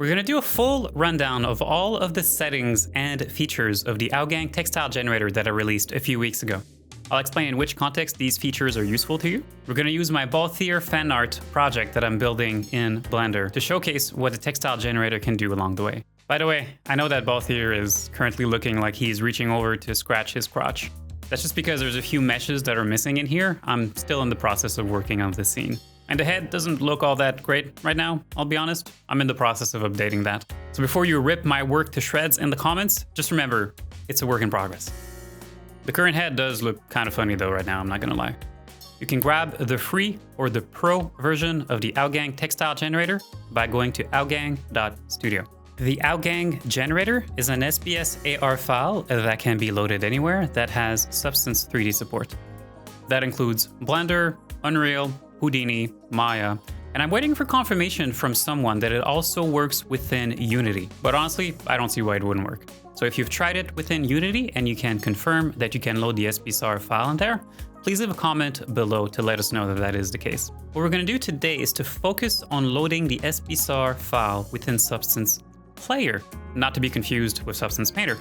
We're going to do a full rundown of all of the settings and features of the Outgang Textile Generator that I released a few weeks ago. I'll explain in which context these features are useful to you. We're going to use my Balthier fan art project that I'm building in Blender to showcase what the textile generator can do along the way. By the way, I know that Balthier is currently looking like he's reaching over to scratch his crotch. That's just because there's a few meshes that are missing in here. I'm still in the process of working on this scene. And the head doesn't look all that great right now, I'll be honest. I'm in the process of updating that. So before you rip my work to shreds in the comments, just remember, it's a work in progress. The current head does look kind of funny though right now, I'm not gonna lie. You can grab the free or the pro version of the Outgang Textile Generator by going to outgang.studio. The Outgang Generator is an SBS AR file that can be loaded anywhere that has Substance 3D support. That includes Blender, Unreal, Houdini, Maya, and I'm waiting for confirmation from someone that it also works within Unity. But honestly, I don't see why it wouldn't work. So if you've tried it within Unity and you can confirm that you can load the SBSAR file in there, please leave a comment below to let us know that that is the case. What we're going to do today is to focus on loading the SBSAR file within Substance Player, not to be confused with Substance Painter.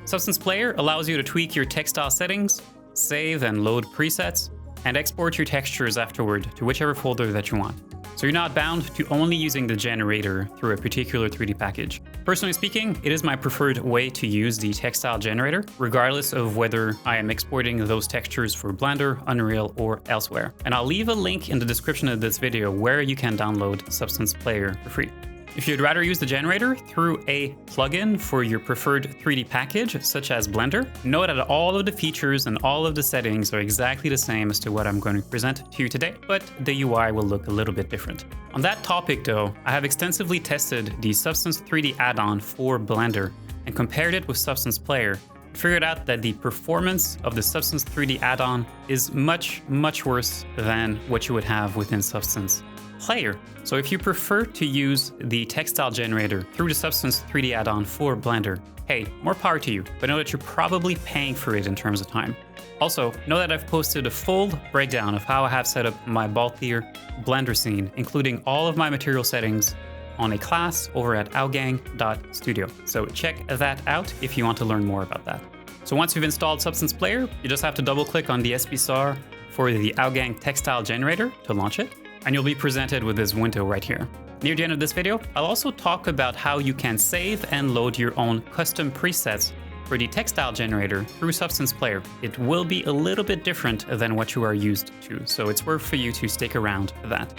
Substance Player allows you to tweak your textile settings, save and load presets, and export your textures afterward to whichever folder that you want. So you're not bound to only using the generator through a particular 3D package. Personally speaking, it is my preferred way to use the textile generator, regardless of whether I am exporting those textures for Blender, Unreal, or elsewhere. And I'll leave a link in the description of this video where you can download Substance Player for free. If you'd rather use the generator through a plugin for your preferred 3D package, such as Blender, know that all of the features and all of the settings are exactly the same as to what I'm going to present to you today, but the UI will look a little bit different. On that topic though, I have extensively tested the Substance 3D add-on for Blender and compared it with Substance Player, and figured out that the performance of the Substance 3D add-on is much worse than what you would have within Substance Player. So if you prefer to use the textile generator through the Substance 3D add-on for Blender, hey, more power to you, but know that you're probably paying for it in terms of time. Also, know that I've posted a full breakdown of how I have set up my Balthier Blender scene, including all of my material settings on a class over at outgang.studio. So check that out if you want to learn more about that. So once you've installed Substance Player, you just have to double click on the SBSAR for the Outgang Textile Generator to launch it, and you'll be presented with this window right here. Near the end of this video, I'll also talk about how you can save and load your own custom presets for the textile generator through Substance Player. It will be a little bit different than what you are used to, so it's worth for you to stick around for that.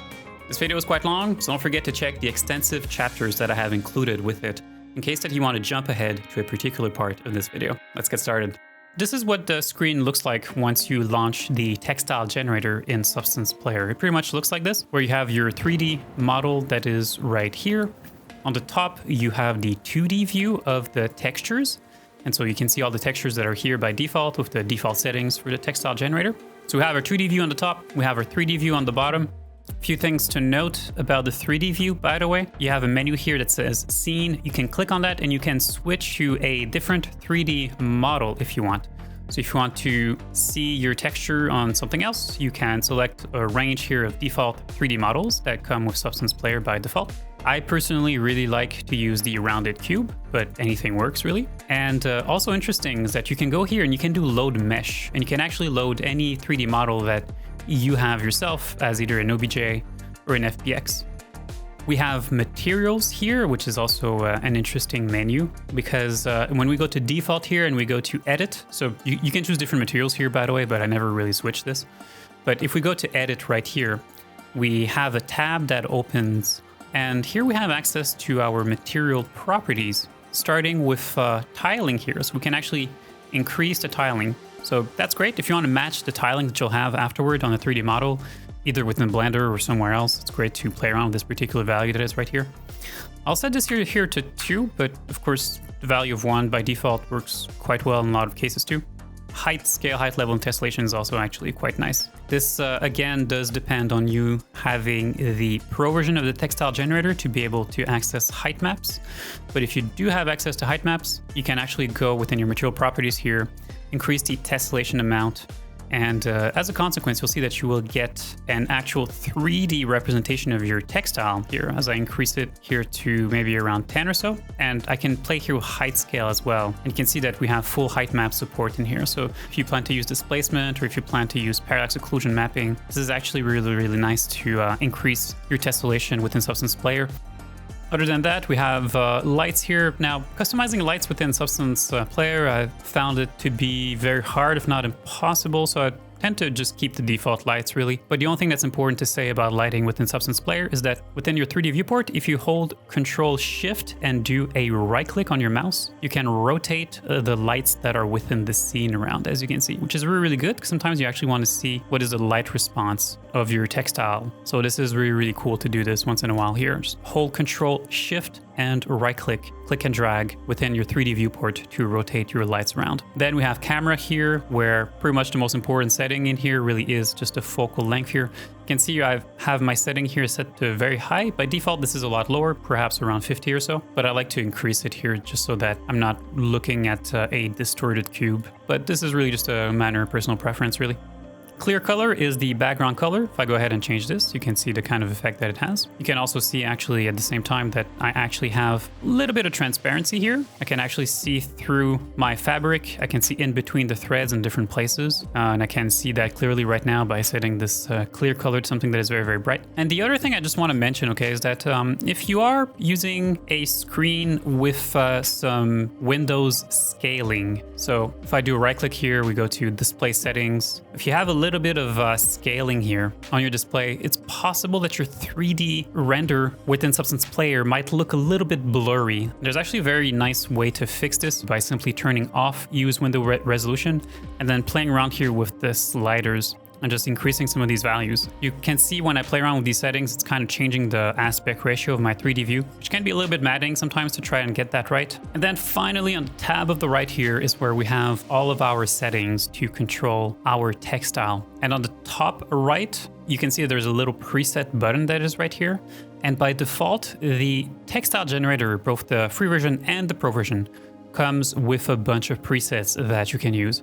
This video is quite long, so don't forget to check the extensive chapters that I have included with it, in case that you want to jump ahead to a particular part of this video. Let's get started. This is what the screen looks like once you launch the textile generator in Substance Player. It pretty much looks like this, where you have your 3D model that is right here. On the top, you have the 2D view of the textures. And so you can see all the textures that are here by default with the default settings for the textile generator. So we have our 2D view on the top, we have our 3D view on the bottom. A few things to note about the 3D view, by the way. You have a menu here that says Scene. You can click on that and you can switch to a different 3D model if you want. So if you want to see your texture on something else, you can select a range here of default 3D models that come with Substance Player by default. I personally really like to use the rounded cube, but anything works really. And also interesting is that you can go here and you can do load mesh, and you can actually load any 3D model that you have yourself as either an OBJ or an FBX. We have materials here, which is also an interesting menu, because when we go to default here and we go to edit, so you can choose different materials here, by the way, but I never really switched this. But if we go to edit right here, we have a tab that opens, and here we have access to our material properties, starting with tiling here. So we can actually increase the tiling. So that's great. If you want to match the tiling that you'll have afterward on a 3D model, either within Blender or somewhere else, it's great to play around with this particular value that is right here. I'll set this here to 2, but of course the value of 1 by default works quite well in a lot of cases too. Height, scale, height, level, and tessellation is also actually quite nice. This again does depend on you having the pro version of the textile generator to be able to access height maps. But if you do have access to height maps, you can actually go within your material properties here, increase the tessellation amount, And as a consequence, you'll see that you will get an actual 3D representation of your textile here as I increase it here to maybe around 10 or so. And I can play here with height scale as well. And you can see that we have full height map support in here. So if you plan to use displacement or if you plan to use parallax occlusion mapping, this is actually really, really nice to increase your tessellation within Substance Player. Other than that, we have lights here. Now, customizing lights within Substance Player, I've found it to be very hard, if not impossible. So I tend to just keep the default lights really. But the only thing that's important to say about lighting within Substance Player is that within your 3D viewport, if you hold Control Shift and do a right click on your mouse, you can rotate the lights that are within the scene around, as you can see, which is really, really good because sometimes you actually want to see what is the light response of your textile. So this is really, really cool to do this once in a while here. Just hold Control Shift and right click and drag within your 3D viewport to rotate your lights around. Then we have camera here, where pretty much the most important setting in here really is just the focal length here. You can see I have my setting here set to very high. By default, this is a lot lower, perhaps around 50 or so, but I like to increase it here just so that I'm not looking at a distorted cube. But this is really just a matter of personal preference, really. Clear color is the background color. If I go ahead and change this, you can see the kind of effect that it has. You can also see actually at the same time that I actually have a little bit of transparency here. I can actually see through my fabric. I can see in between the threads in different places. And I can see that clearly right now by setting this clear color to something that is very, very bright. And the other thing I just want to mention, okay, is that if you are using a screen with some Windows scaling, so if I do a right click here, we go to display settings. If you have a little bit of scaling here on your display, it's possible that your 3D render within Substance Player might look a little bit blurry. There's actually a very nice way to fix this by simply turning off Use Window Resolution and then playing around here with the sliders and just increasing some of these values. You can see when I play around with these settings, it's kind of changing the aspect ratio of my 3D view, which can be a little bit maddening sometimes to try and get that right. And then finally on the tab of the right here is where we have all of our settings to control our textile. And on the top right, you can see there's a little preset button that is right here. And by default, the textile generator, both the free version and the pro version, comes with a bunch of presets that you can use.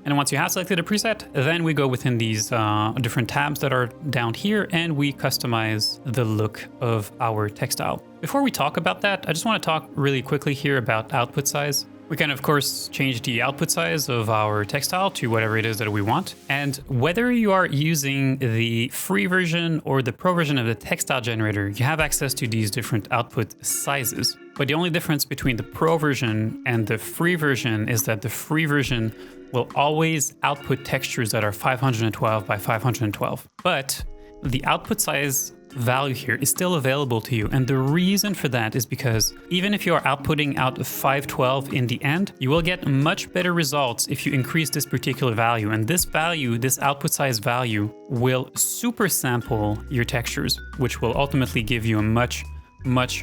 And once you have selected a preset, then we go within these different tabs that are down here and we customize the look of our textile. Before we talk about that, I just want to talk really quickly here about output size. We can, of course, change the output size of our textile to whatever it is that we want. And whether you are using the free version or the pro version of the textile generator, you have access to these different output sizes. But the only difference between the pro version and the free version is that the free version will always output textures that are 512 by 512. But the output size value here is still available to you. And the reason for that is because even if you are outputting out 512 in the end, you will get much better results if you increase this particular value. And this value, this output size value, will super sample your textures, which will ultimately give you a much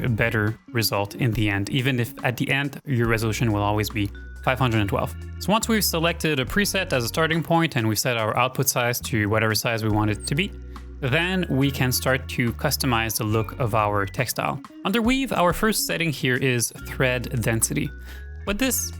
better result in the end, even if at the end your resolution will always be 512. So once we've selected a preset as a starting point and we've set our output size to whatever size we want it to be, then we can start to customize the look of our textile. Under Weave, our first setting here is thread density. What this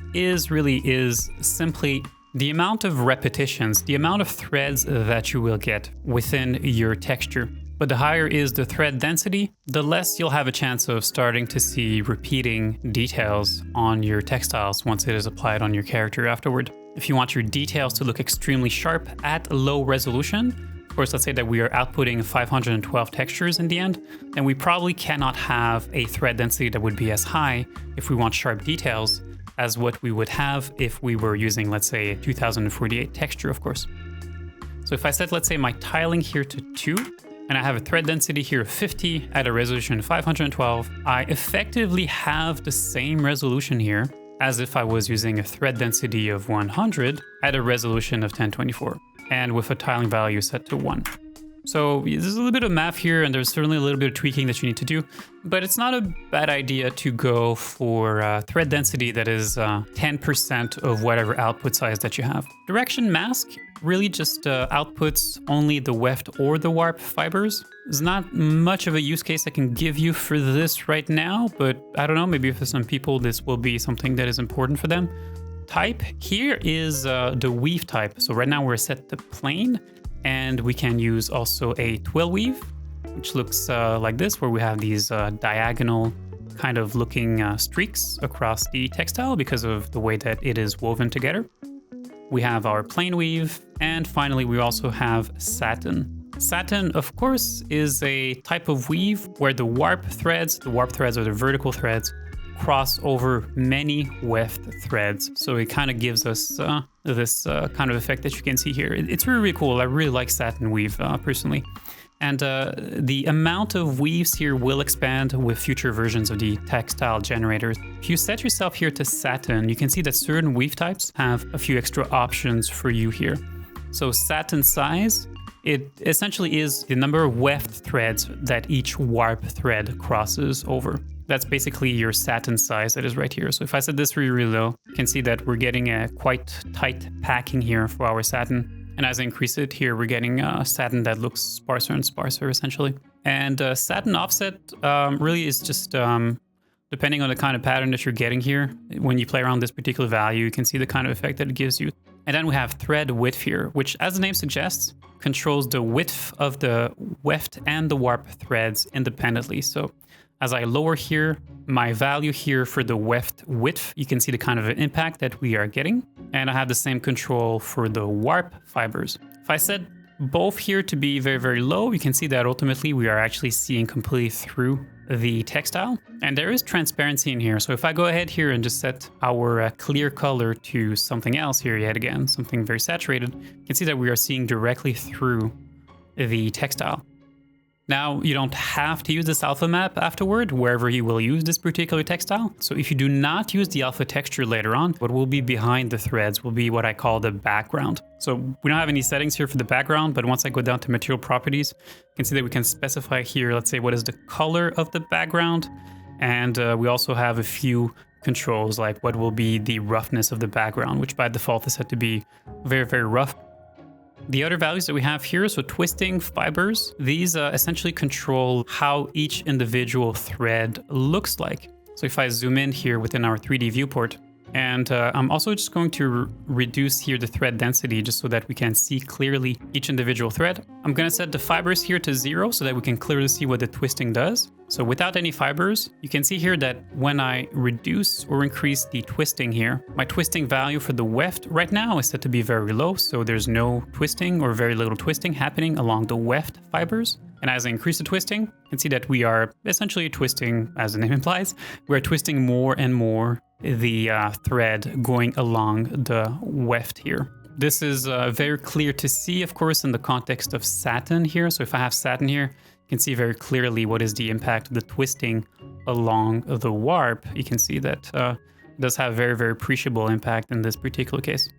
really is simply the amount of repetitions, the amount of threads that you will get within your texture. But the higher is the thread density, the less you'll have a chance of starting to see repeating details on your textiles once it is applied on your character afterward. If you want your details to look extremely sharp at low resolution, of course, let's say that we are outputting 512 textures in the end, then we probably cannot have a thread density that would be as high if we want sharp details as what we would have if we were using, let's say, a 2048 texture, of course. So if I set, let's say, my tiling here to 2, and I have a thread density here of 50 at a resolution of 512, I effectively have the same resolution here as if I was using a thread density of 100 at a resolution of 1024, and with a tiling value set to 1. So there's a little bit of math here, and there's certainly a little bit of tweaking that you need to do, but it's not a bad idea to go for thread density that is 10% of whatever output size that you have. Direction mask really just outputs only the weft or the warp fibers. There's not much of a use case I can give you for this right now, but I don't know, maybe for some people this will be something that is important for them. type here is the weave type. So right now we're set to plain, and we can use also a twill weave, which looks like this, where we have these diagonal kind of looking streaks across the textile because of the way that it is woven together. We have our plain weave, and finally we also have satin. Satin, of course, is a type of weave where the warp threads are the vertical threads, cross over many weft threads. So it kind of gives us this kind of effect that you can see here. It's really, really cool. I really like satin weave personally. And the amount of weaves here will expand with future versions of the textile generators. If you set yourself here to satin, you can see that certain weave types have a few extra options for you here. So satin size, it essentially is the number of weft threads that each warp thread crosses over. That's basically your satin size that is right here. So if I set this really, really low, you can see that we're getting a quite tight packing here for our satin. And as I increase it here, we're getting satin that looks sparser and sparser essentially. And satin offset really is just depending on the kind of pattern that you're getting here. When you play around this particular value, you can see the kind of effect that it gives you. And then we have thread width here, which, as the name suggests, controls the width of the weft and the warp threads independently. So as I lower here, my value here for the weft width, you can see the kind of impact that we are getting. And I have the same control for the warp fibers. If I set both here to be very, very low, you can see that ultimately we are actually seeing completely through the textile. And there is transparency in here. So if I go ahead here and just set our clear color to something else here yet again, something very saturated, you can see that we are seeing directly through the textile. Now, you don't have to use this alpha map afterward, wherever you will use this particular textile. So if you do not use the alpha texture later on, what will be behind the threads will be what I call the background. So we don't have any settings here for the background, but once I go down to material properties, you can see that we can specify here, let's say, what is the color of the background. And we also have a few controls, like what will be the roughness of the background, which by default is set to be very, very rough. The other values that we have here, so twisting fibers, these essentially control how each individual thread looks like. So if I zoom in here within our 3D viewport, and I'm also just going to reduce here the thread density just so that we can see clearly each individual thread. I'm going to set the fibers here to 0 so that we can clearly see what the twisting does. So without any fibers, you can see here that when I reduce or increase the twisting here, my twisting value for the weft right now is set to be very low. So there's no twisting or very little twisting happening along the weft fibers. And as I increase the twisting, you can see that we are essentially twisting, as the name implies, we're twisting more and more the thread going along the weft here. This is very clear to see, of course, in the context of satin here. So if I have satin here, you can see very clearly what is the impact of the twisting along the warp. You can see that it does have very, very appreciable impact in this particular case.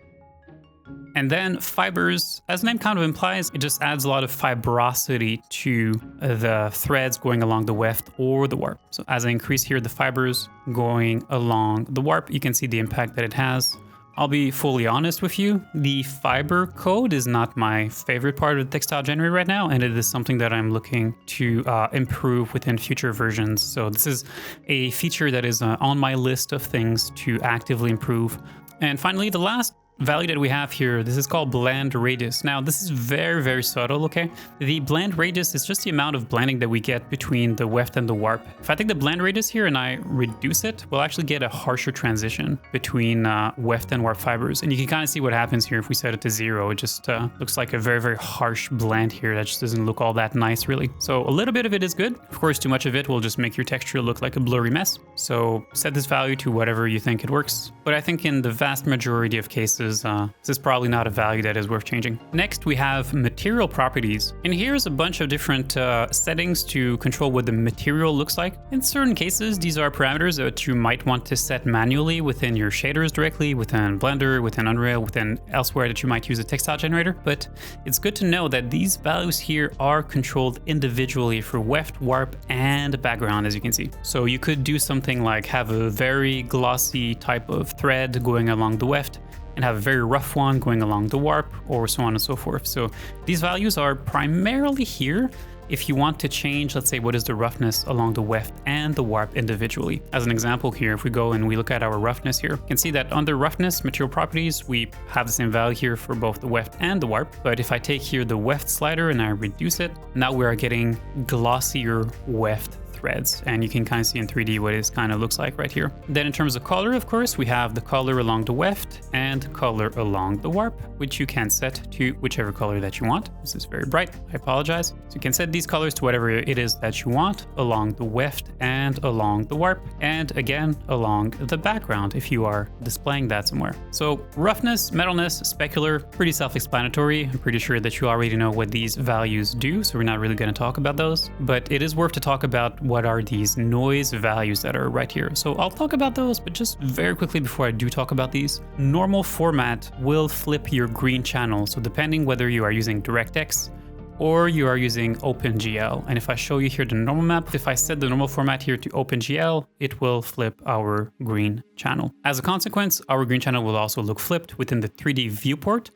And then fibers, as the name kind of implies, it just adds a lot of fibrosity to the threads going along the weft or the warp. So as I increase here the fibers going along the warp, you can see the impact that it has. I'll be fully honest with you, the fiber code is not my favorite part of the textile generator right now, and it is something that I'm looking to improve within future versions. So this is a feature that is on my list of things to actively improve. And finally, the last value that we have here, this is called blend radius. Now, this is very, very subtle, okay? The blend radius is just the amount of blending that we get between the weft and the warp. If I take the blend radius here and I reduce it, we'll actually get a harsher transition between weft and warp fibers. And you can kind of see what happens here if we set it to 0. It just looks like a very, very harsh blend here that just doesn't look all that nice, really. So a little bit of it is good. Of course, too much of it will just make your texture look like a blurry mess. So set this value to whatever you think it works. But I think in the vast majority of cases, this is probably not a value that is worth changing. Next, we have material properties. And here's a bunch of different settings to control what the material looks like. In certain cases, these are parameters that you might want to set manually within your shaders directly, within Blender, within Unreal, within elsewhere that you might use a textile generator. But it's good to know that these values here are controlled individually for weft, warp, and background, as you can see. So you could do something like have a very glossy type of thread going along the weft, and have a very rough one going along the warp, or so on and so forth. So these values are primarily here if you want to change, let's say, what is the roughness along the weft and the warp individually. As an example here, if we go and we look at our roughness here, you can see that under roughness material properties, we have the same value here for both the weft and the warp. But if I take here the weft slider and I reduce it, now we are getting glossier weft threads, and you can kind of see in 3D what it kind of looks like right here. Then in terms of color, of course, we have the color along the weft and color along the warp, which you can set to whichever color that you want. This is very bright, I apologize. So you can set these colors to whatever it is that you want along the weft and along the warp, and again along the background if you are displaying that somewhere. So roughness, metalness, specular, pretty self-explanatory. I'm pretty sure that you already know what these values do, so we're not really going to talk about those, but it is worth to talk about what are these noise values that are right here. So I'll talk about those, but just very quickly before I do talk about these, normal format will flip your green channel. So depending whether you are using DirectX or you are using OpenGL. And if I show you here the normal map, if I set the normal format here to OpenGL, it will flip our green channel. As a consequence, our green channel will also look flipped within the 3D viewport.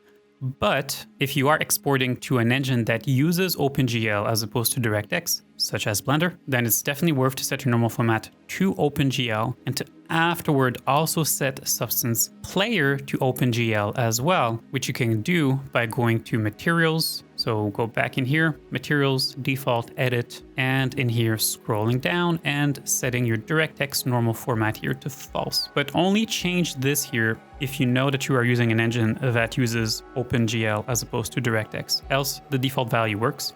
But if you are exporting to an engine that uses OpenGL as opposed to DirectX, such as Blender, then it's definitely worth to set your normal format to OpenGL and to afterward also set Substance Player to OpenGL as well, which you can do by going to Materials. So go back in here, Materials, Default, Edit, and in here scrolling down and setting your DirectX normal format here to false. But only change this here if you know that you are using an engine that uses OpenGL as opposed to DirectX, else the default value works.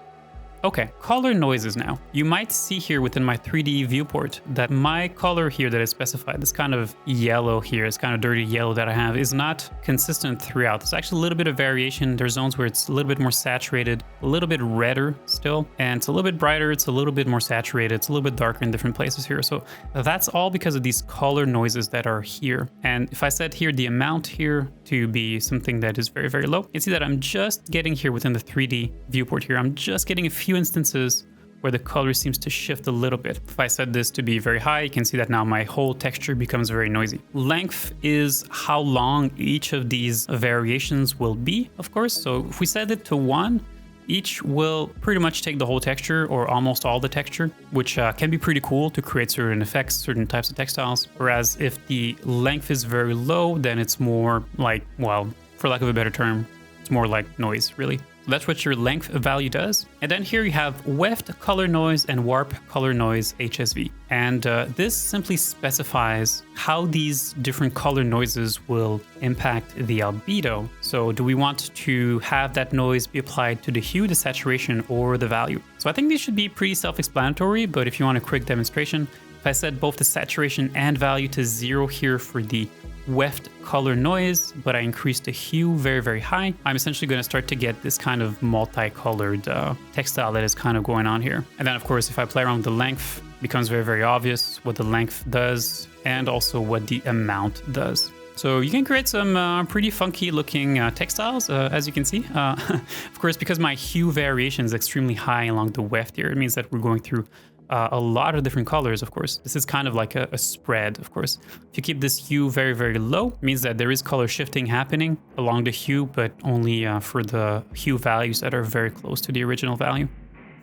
Okay, color noises now. You might see here within my 3D viewport that my color here that is specified, this kind of yellow here, this kind of dirty yellow that I have, is not consistent throughout. There's actually a little bit of variation. There's zones where it's a little bit more saturated, a little bit redder still, and it's a little bit brighter, it's a little bit more saturated, it's a little bit darker in different places here. So that's all because of these color noises that are here. And if I set here the amount here to be something that is very, very low, you can see that I'm just getting here within the 3D viewport here, I'm just getting a few instances where the color seems to shift a little bit. If I set this to be very high, you can see that now my whole texture becomes very noisy. Length is how long each of these variations will be, of course. So if we set it to 1, each will pretty much take the whole texture or almost all the texture, which can be pretty cool to create certain effects, certain types of textiles. Whereas if the length is very low, then it's more like, well, for lack of a better term, it's more like noise, really. That's what your length value does. And then here you have weft color noise and warp color noise HSV. And this simply specifies how these different color noises will impact the albedo. So do we want to have that noise be applied to the hue, the saturation, or the value? So I think these should be pretty self-explanatory, but if you want a quick demonstration, if I set both the saturation and value to 0 here for the weft color noise, but I increased the hue very, very high, I'm essentially going to start to get this kind of multicolored textile that is kind of going on here. And then of course, if I play around with the length, it becomes very, very obvious what the length does and also what the amount does. So you can create some pretty funky looking textiles, as you can see. Of course, because my hue variation is extremely high along the weft here, it means that we're going through a lot of different colors, of course. This is kind of like a spread, of course. If you keep this hue very, very low, it means that there is color shifting happening along the hue, but only for the hue values that are very close to the original value.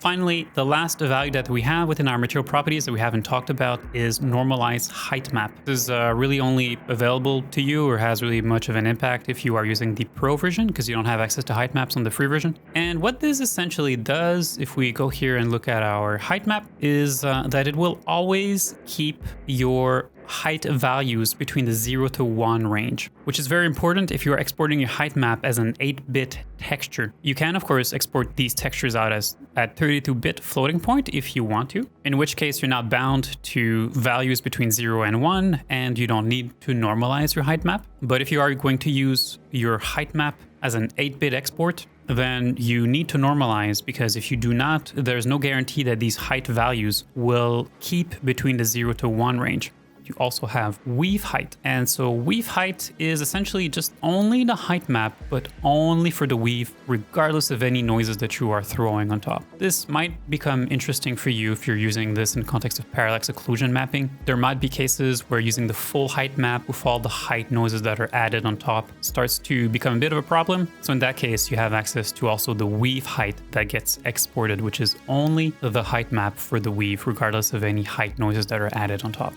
Finally, the last value that we have within our material properties that we haven't talked about is normalize height map. This is really only available to you or has really much of an impact if you are using the pro version, because you don't have access to height maps on the free version. And what this essentially does, if we go here and look at our height map, is that it will always keep your height values between the 0 to 1 range, which is very important if you're exporting your height map as an 8-bit texture. You can, of course, export these textures out as at 32-bit floating point if you want to, in which case you're not bound to values between 0 and 1, and you don't need to normalize your height map. But if you are going to use your height map as an 8-bit export, then you need to normalize, because if you do not, there's no guarantee that these height values will keep between the 0 to 1 range. you also have weave height. And so weave height is essentially just only the height map, but only for the weave, regardless of any noises that you are throwing on top. This might become interesting for you if you're using this in the context of parallax occlusion mapping. There might be cases where using the full height map with all the height noises that are added on top starts to become a bit of a problem. So in that case, you have access to also the weave height that gets exported, which is only the height map for the weave, regardless of any height noises that are added on top.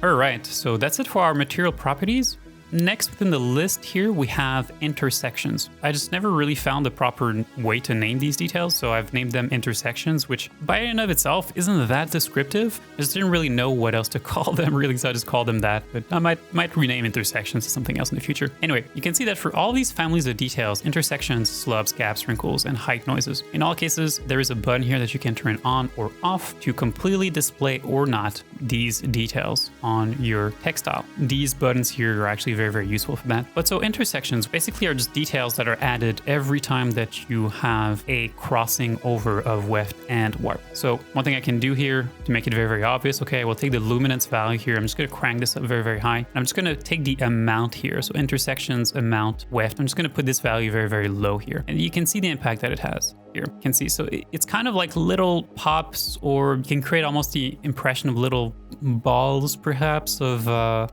All right, so that's it for our material properties. Next within the list here, we have intersections. I just never really found the proper way to name these details, so I've named them intersections, which by and of itself isn't that descriptive. I just didn't really know what else to call them really, so I just called them that, but I might rename intersections to something else in the future. Anyway, you can see that for all these families of details, intersections, slubs, gaps, wrinkles, and height noises, in all cases, there is a button here that you can turn on or off to completely display or not these details on your textile. These buttons here are actually very useful for that. But so intersections basically are just details that are added every time that you have a crossing over of weft and warp. So one thing I can do here to make it very obvious, okay, I will take the luminance value here. I'm just going to crank this up very high. And I'm just going to take the amount here. So intersections, amount, weft. I'm just going to put this value very low here. And you can see the impact that it has. Here you can see, so it's kind of like little pops, or you can create almost the impression of little balls perhaps of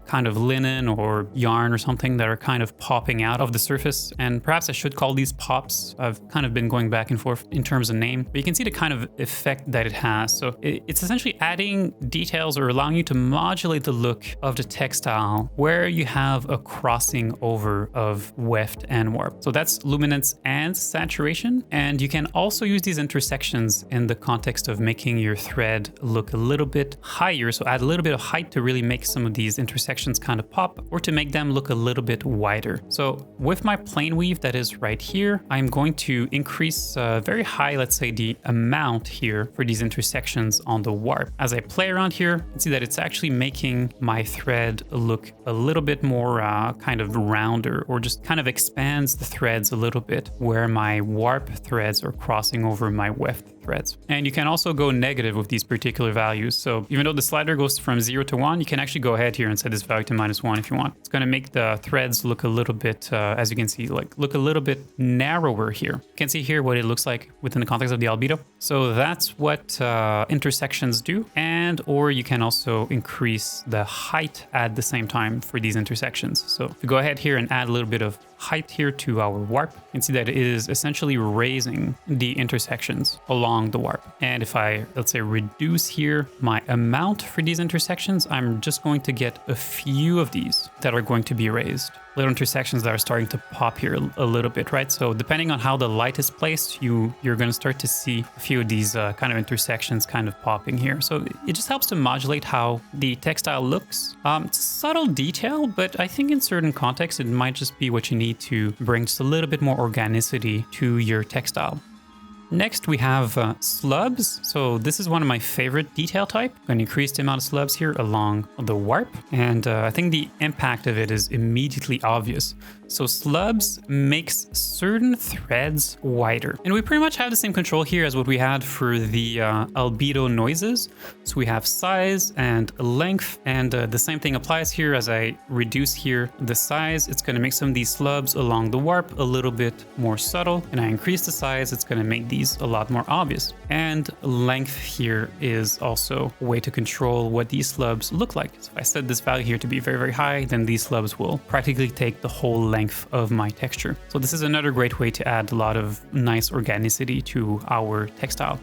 kind of linen or yarn or something that are kind of popping out of the surface. And perhaps I should call these pops. I've kind of been going back and forth in terms of name, but you can see the kind of effect that it has. So it's essentially adding details or allowing you to modulate the look of the textile where you have a crossing over of weft and warp. So that's luminance and saturation, and you can also use these intersections in the context of making your thread look a little bit higher. So add a little bit of height to really make some of these intersections kind of pop, or to make them look a little bit wider. So with my plane weave that is right here, I'm going to increase very high, let's say the amount here for these intersections on the warp. As I play around here, you can see that it's actually making my thread look a little bit more kind of rounder, or just kind of expands the threads a little bit where my warp threads are crossing over my weft threads. And you can also go negative with these particular values. So even though the slider goes from 0 to 1, you can actually go ahead here and set this value to -1 if you want. It's going to make the threads look a little bit, as you can see, look a little bit narrower here. You can see here what it looks like within the context of the albedo. So that's what intersections do. And or you can also increase the height at the same time for these intersections. So if we go ahead here and add a little bit of height here to our warp, you can see that it is essentially raising the intersections along the warp. And if I, let's say, reduce here my amount for these intersections, I'm just going to get a few of these that are going to be raised. Little intersections that are starting to pop here a little bit, right? So depending on how the light is placed, you're going to start to see a few of these kind of intersections kind of popping here. So it just helps to modulate how the textile looks. It's a subtle detail, but I think in certain contexts, it might just be what you need to bring just a little bit more organicity to your textile. Next, we have slubs. So this is one of my favorite detail type. I'm going to increase the amount of slubs here along the warp. And I think the impact of it is immediately obvious. So slubs makes certain threads wider. And we pretty much have the same control here as what we had for the albedo noises. So we have size and length, and the same thing applies here. As I reduce here the size, it's going to make some of these slubs along the warp a little bit more subtle. And I increase the size, it's going to make these a lot more obvious. And length here is also a way to control what these slubs look like. So if I set this value here to be very high, then these slubs will practically take the whole length of my texture. So this is another great way to add a lot of nice organicity to our textile.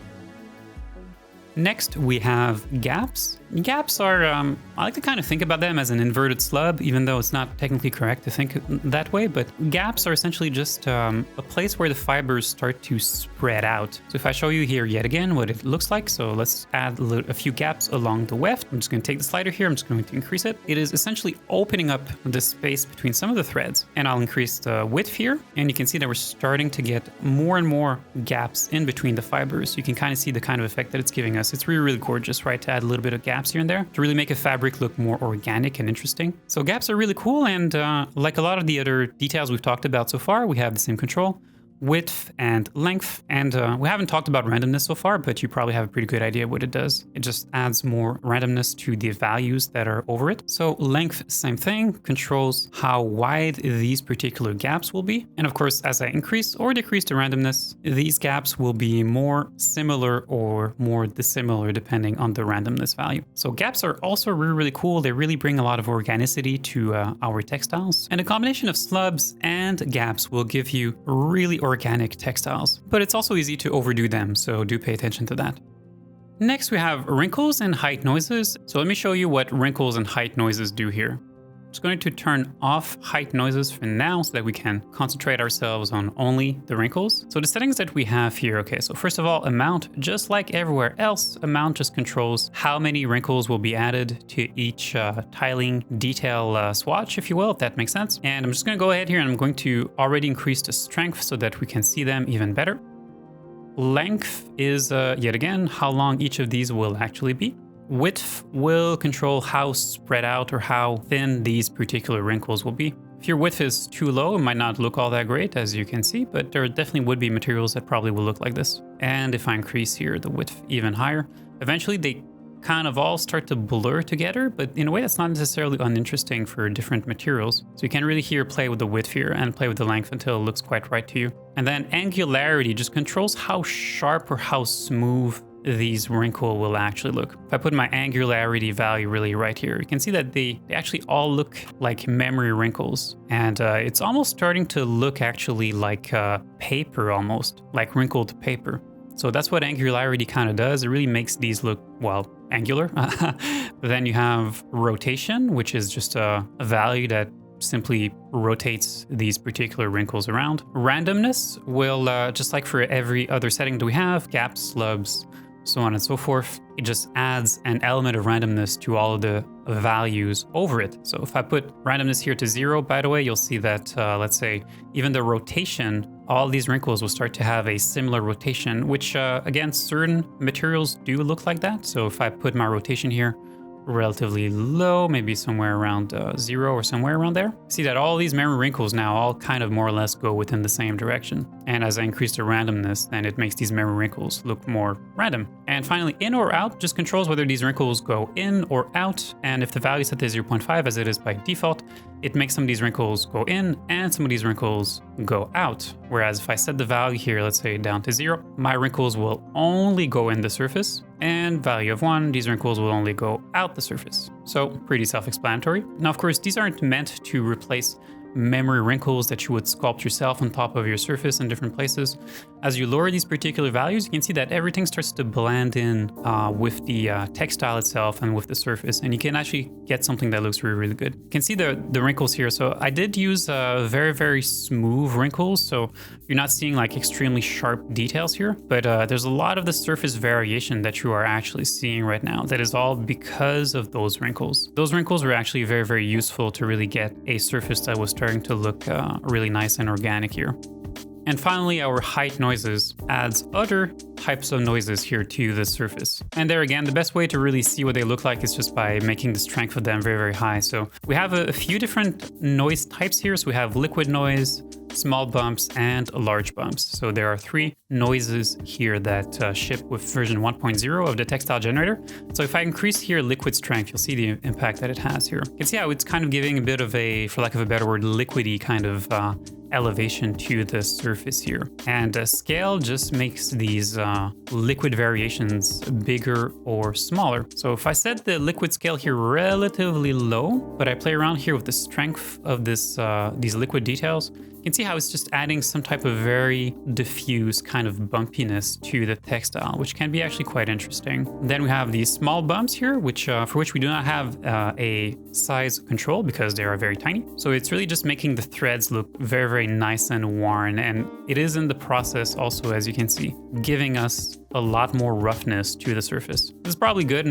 Next, we have gaps. Gaps are, I like to kind of think about them as an inverted slub, even though it's not technically correct to think that way, but gaps are essentially just a place where the fibers start to spread out. So if I show you here yet again what it looks like, so let's add a few gaps along the weft. I'm just going to take the slider here, I'm just going to increase it. It is essentially opening up the space between some of the threads, and I'll increase the width here, and you can see that we're starting to get more and more gaps in between the fibers. You can kind of see the kind of effect that it's giving us. It's really gorgeous, right? To add a little bit of gaps here and there to really make a fabric look more organic and interesting. So gaps are really cool, and like a lot of the other details we've talked about so far, we have the same control. width and length. And we haven't talked about randomness so far, but you probably have a pretty good idea what it does. It just adds more randomness to the values that are over it. So length, same thing, controls how wide these particular gaps will be. And of course, as I increase or decrease the randomness, these gaps will be more similar or more dissimilar depending on the randomness value. So gaps are also really cool. They really bring a lot of organicity to our textiles. And a combination of slubs and gaps will give you really organic textiles, but it's also easy to overdo them, so do pay attention to that. Next, we have wrinkles and height noises. So let me show you what wrinkles and height noises do here. I'm just going to turn off height noises for now so that we can concentrate ourselves on only the wrinkles. So the settings that we have here, okay, so first of all, amount, just like everywhere else, amount just controls how many wrinkles will be added to each tiling detail swatch, if you will, if that makes sense. And I'm just going to go ahead here and I'm going to already increase the strength so that we can see them even better. Length is, yet again, how long each of these will actually be. Width will control how spread out or how thin these particular wrinkles will be. If your width is too low, it might not look all that great, as you can see, but there definitely would be materials that probably will look like this. And if I increase here the width even higher, eventually they kind of all start to blur together, but in a way that's not necessarily uninteresting for different materials. So you can really here play with the width here and play with the length until it looks quite right to you. And then angularity just controls how sharp or how smooth these wrinkle will actually look. If I put my angularity value really right here, you can see that they actually all look like memory wrinkles. And it's almost starting to look actually like paper almost, like wrinkled paper. So that's what angularity kind of does. It really makes these look, well, angular. But then you have rotation, which is just a value that simply rotates these particular wrinkles around. Randomness will, just like for every other setting that we have, gaps, slubs, so on and so forth, it just adds an element of randomness to all of the values over it. So if I put randomness here to 0, by the way, you'll see that, let's say, even the rotation, all these wrinkles will start to have a similar rotation, which again, certain materials do look like that. So if I put my rotation here relatively low, maybe somewhere around 0 or somewhere around there, see that all these memory wrinkles now all kind of more or less go within the same direction. And as I increase the randomness, then it makes these memory wrinkles look more random. And finally, in or out just controls whether these wrinkles go in or out. And if the value is set to 0.5 as it is by default, it makes some of these wrinkles go in and some of these wrinkles go out. Whereas if I set the value here, let's say down to 0, my wrinkles will only go in the surface, and value of 1, these wrinkles will only go out the surface. So pretty self-explanatory. Now, of course, these aren't meant to replace memory wrinkles that you would sculpt yourself on top of your surface in different places. As you lower these particular values, you can see that everything starts to blend in with the textile itself and with the surface, and you can actually get something that looks really good. You can see the wrinkles here. So I did use very smooth wrinkles, so you're not seeing like extremely sharp details here, but there's a lot of the surface variation that you are actually seeing right now. That is all because of those wrinkles. Those wrinkles were actually very useful to really get a surface that was starting to look really nice and organic here. And finally, our height noises adds other types of noises here to the surface. And there again, the best way to really see what they look like is just by making the strength of them very high. So we have a few different noise types here. So we have liquid noise, small bumps, and large bumps. So there are 3 noises here that ship with version 1.0 of the Textile Generator. So if I increase here liquid strength, you'll see the impact that it has here. You can see how it's kind of giving a bit of a, for lack of a better word, liquidy kind of elevation to the surface here. And scale just makes these liquid variations bigger or smaller. So if I set the liquid scale here relatively low, but I play around here with the strength of this these liquid details, you can see how it's just adding some type of very diffuse kind of bumpiness to the textile, which can be actually quite interesting. Then we have these small bumps here, which for which we do not have a size control because they are very tiny. So it's really just making the threads look very nice and worn. And it is in the process also, as you can see, giving us a lot more roughness to the surface. This is probably good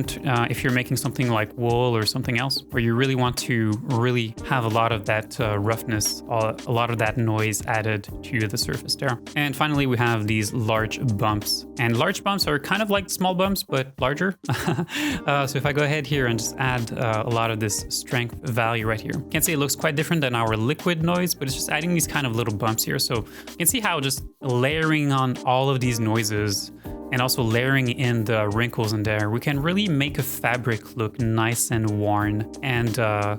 if you're making something like wool or something else, where you really want to really have a lot of that roughness, a lot of that noise added to the surface there. And finally, we have these large bumps. And large bumps are kind of like small bumps, but larger. So if I go ahead here and just add a lot of this strength value right here, you can see it looks quite different than our liquid noise, but it's just adding these kind of little bumps here. So you can see how just layering on all of these noises and also layering in the wrinkles in there, we can really make a fabric look nice and worn and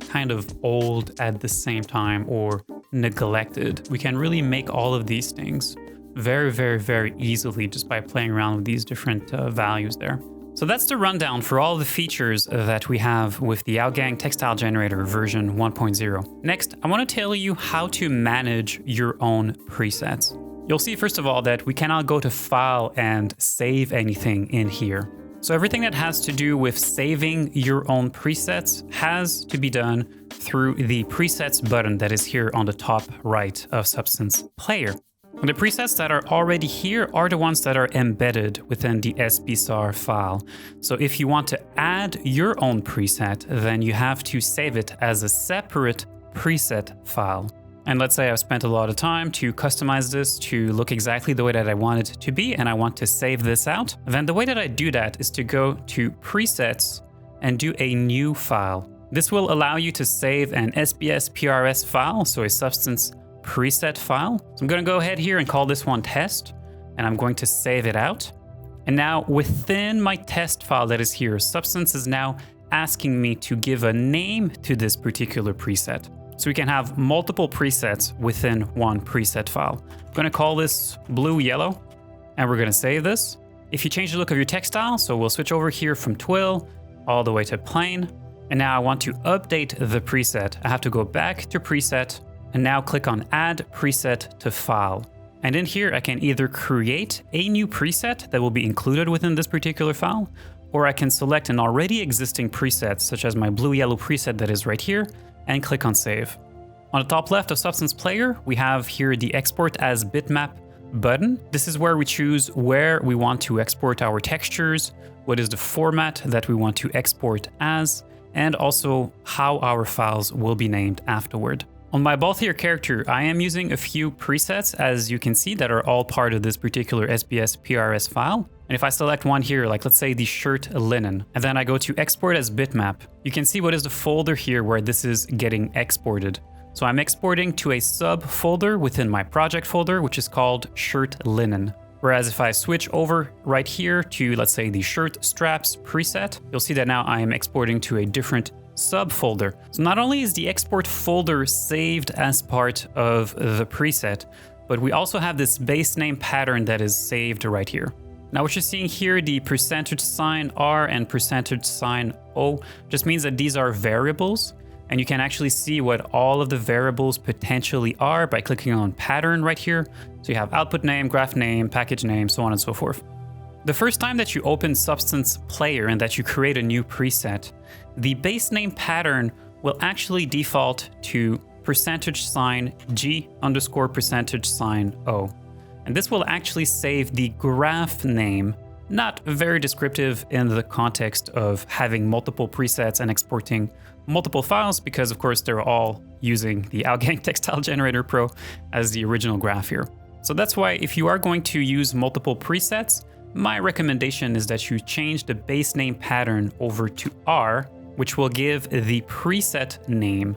kind of old at the same time, or neglected. We can really make all of these things very, very, very easily just by playing around with these different values there. So that's the rundown for all the features that we have with the Outgang Textile Generator version 1.0. Next, I want to tell you how to manage your own presets. You'll see first of all that we cannot go to File and save anything in here. So everything that has to do with saving your own presets has to be done through the presets button that is here on the top right of Substance Player. The presets that are already here are the ones that are embedded within the SBSAR file. So if you want to add your own preset, then you have to save it as a separate preset file. And let's say I've spent a lot of time to customize this to look exactly the way that I want it to be, and I want to save this out. Then the way that I do that is to go to Presets and do a new file. This will allow you to save an SBS PRS file, so a Substance preset file. So I'm going to go ahead here and call this one test, and I'm going to save it out. And now within my test file that is here, Substance is now asking me to give a name to this particular preset. So we can have multiple presets within one preset file. I'm going to call this blue yellow, and we're going to save this. If you change the look of your textile, so we'll switch over here from twill all the way to plain. And now I want to update the preset. I have to go back to preset and now click on add preset to file. And in here, I can either create a new preset that will be included within this particular file, or I can select an already existing preset, such as my blue yellow preset that is right here, and click on save. On the top left of Substance Player, we have here the export as bitmap button. This is where we choose where we want to export our textures, what is the format that we want to export as, and also how our files will be named afterward. On my Balthier character, I am using a few presets, as you can see, that are all part of this particular SBS PRS file. And if I select one here, like let's say the shirt linen, and then I go to export as bitmap, you can see what is the folder here where this is getting exported. So I'm exporting to a subfolder within my project folder, which is called shirt linen. Whereas if I switch over right here to, let's say, the shirt straps preset, you'll see that now I am exporting to a different subfolder. So not only is the export folder saved as part of the preset, but we also have this base name pattern that is saved right here. Now what you're seeing here, the %R and %O, just means that these are variables, and you can actually see what all of the variables potentially are by clicking on pattern right here. So you have output name, graph name, package name, so on and so forth. The first time that you open Substance Player and that you create a new preset, the base name pattern will actually default to $G_%O. And this will actually save the graph name, not very descriptive in the context of having multiple presets and exporting multiple files, because of course they're all using the Outgang Textile Generator Pro as the original graph here. So that's why if you are going to use multiple presets, my recommendation is that you change the base name pattern over to R, which will give the preset name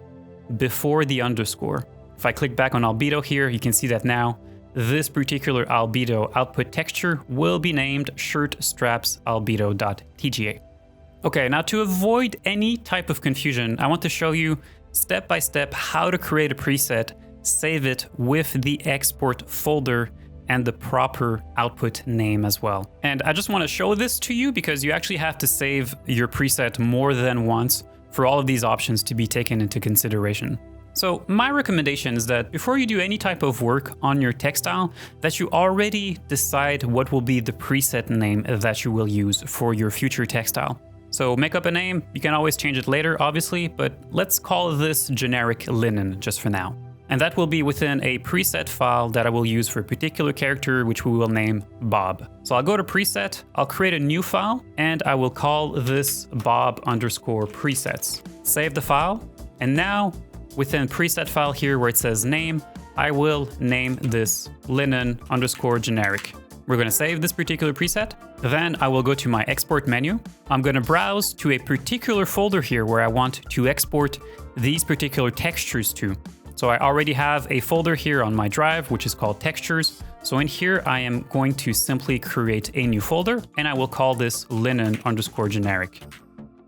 before the underscore. If I click back on albedo here, you can see that now this particular albedo output texture will be named shirt straps albedo.tga. Okay, now to avoid any type of confusion, I want to show you step by step how to create a preset, save it with the export folder and the proper output name as well. And I just want to show this to you because you actually have to save your preset more than once for all of these options to be taken into consideration. So my recommendation is that before you do any type of work on your textile, that you already decide what will be the preset name that you will use for your future textile. So make up a name, you can always change it later, obviously, but let's call this generic linen just for now. And that will be within a preset file that I will use for a particular character, which we will name Bob. So I'll go to preset, I'll create a new file, and I will call this Bob_presets. Save the file. And now within preset file here where it says name, I will name this linen_generic. We're going to save this particular preset. Then I will go to my export menu. I'm going to browse to a particular folder here where I want to export these particular textures to. So I already have a folder here on my drive, which is called textures. So in here, I am going to simply create a new folder and I will call this linen_generic.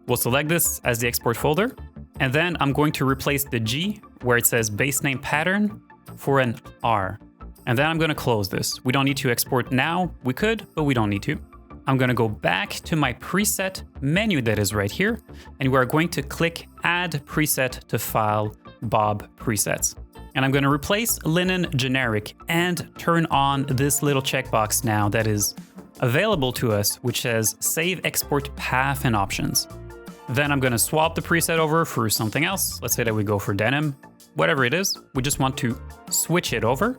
We'll select this as the export folder. And then I'm going to replace the G where it says base name pattern for an R. And then I'm going to close this. We don't need to export now. We could, but we don't need to. I'm going to go back to my preset menu that is right here. And we're going to click add preset to file Bob presets. And I'm going to replace linen generic and turn on this little checkbox now that is available to us, which says save export path and options. Then I'm going to swap the preset over for something else. Let's say that we go for denim, whatever it is. We just want to switch it over,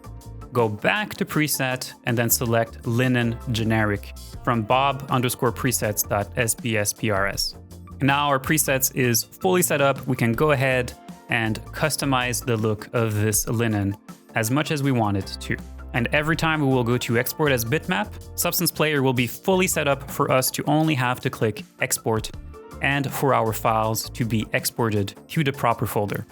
go back to preset, and then select linen generic from bob_presets.sbsprs. Now our presets is fully set up. We can go ahead and customize the look of this linen as much as we want it to. And every time we will go to export as bitmap, Substance Player will be fully set up for us to only have to click export and for our files to be exported to the proper folder.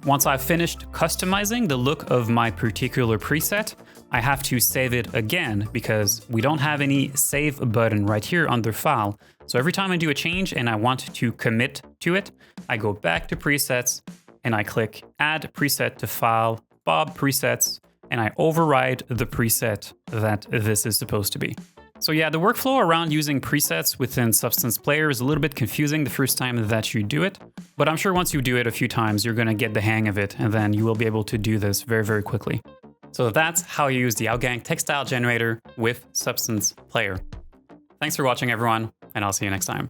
Once I've finished customizing the look of my particular preset, I have to save it again because we don't have any save button right here under file. So every time I do a change and I want to commit to it, I go back to presets and I click add preset to file Bob presets and I override the preset that this is supposed to be. So yeah, the workflow around using presets within Substance Player is a little bit confusing the first time that you do it, but I'm sure once you do it a few times, you're gonna get the hang of it, and then you will be able to do this very, very quickly. So that's how you use the Outgang Textile Generator with Substance Player. Thanks for watching, everyone, and I'll see you next time.